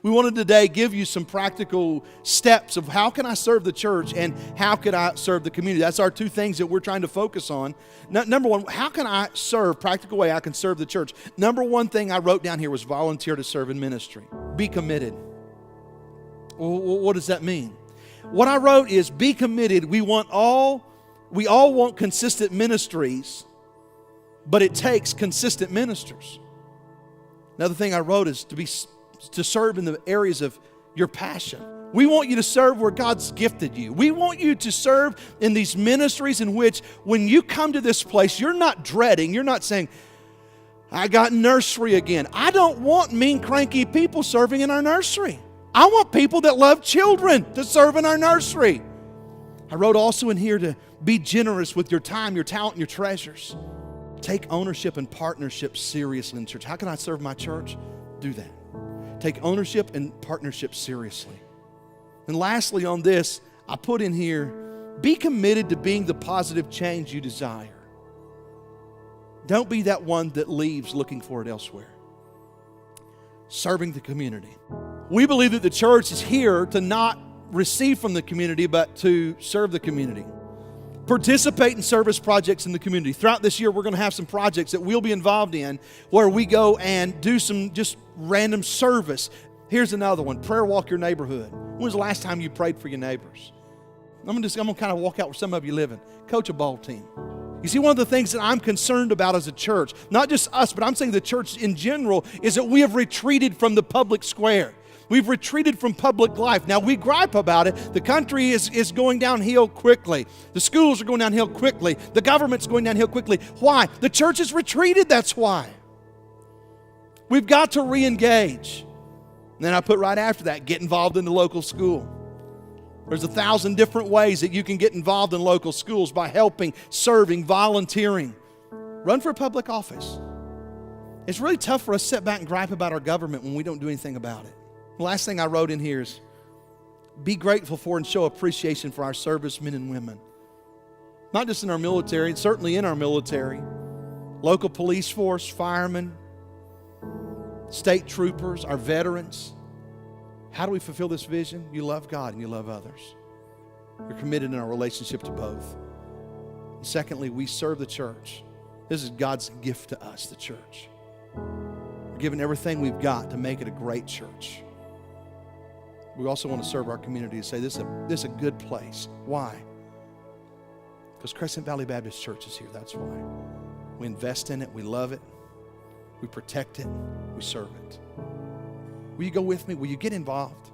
We wanted today give you some practical steps of how can I serve the church and how can I serve the community. That's our two things that we're trying to focus on. Number one, how can I serve, practical way I can serve the church. Number one thing I wrote down here was volunteer to serve in ministry. Be committed. Well, what does that mean? What I wrote is be committed. We all want consistent ministries, but it takes consistent ministers. Another thing I wrote is to serve in the areas of your passion. We want you to serve where God's gifted you. We want you to serve in these ministries in which when you come to this place, you're not dreading, you're not saying, I got nursery again. I don't want mean, cranky people serving in our nursery. I want people that love children to serve in our nursery. I wrote also in here to be generous with your time, your talent, and your treasures. Take ownership and partnership seriously in church. How can I serve my church? Do that. Take ownership and partnership seriously. And lastly on this, I put in here, be committed to being the positive change you desire. Don't be that one that leaves looking for it elsewhere. Serving the community. We believe that the church is here to not receive from the community, but to serve the community. Participate in service projects in the community. Throughout this year, we're going to have some projects that we'll be involved in where we go and do some just random service. Here's another one, prayer walk your neighborhood. When was the last time you prayed for your neighbors? I'm going to kind of walk out where some of you live in. Coach a ball team. You see, one of the things that I'm concerned about as a church, not just us, but I'm saying the church in general, is that we have retreated from the public square. We've retreated from public life. Now, we gripe about it. The country is going downhill quickly. The schools are going downhill quickly. The government's going downhill quickly. Why? The church has retreated, that's why. We've got to re-engage. And then I put right after that, get involved in the local school. There's 1,000 different ways that you can get involved in local schools by helping, serving, volunteering. Run for a public office. It's really tough for us to sit back and gripe about our government when we don't do anything about it. The last thing I wrote in here is be grateful for and show appreciation for our servicemen and women. Not just in our military, certainly in our military. Local police force, firemen, state troopers, our veterans. How do we fulfill this vision? You love God and you love others. We're committed in our relationship to both. And secondly, we serve the church. This is God's gift to us, the church. We're giving everything we've got to make it a great church. We also want to serve our community and say this is a good place. Why? Because Crescent Valley Baptist Church is here. That's why. We invest in it. We love it. We protect it. We serve it. Will you go with me? Will you get involved?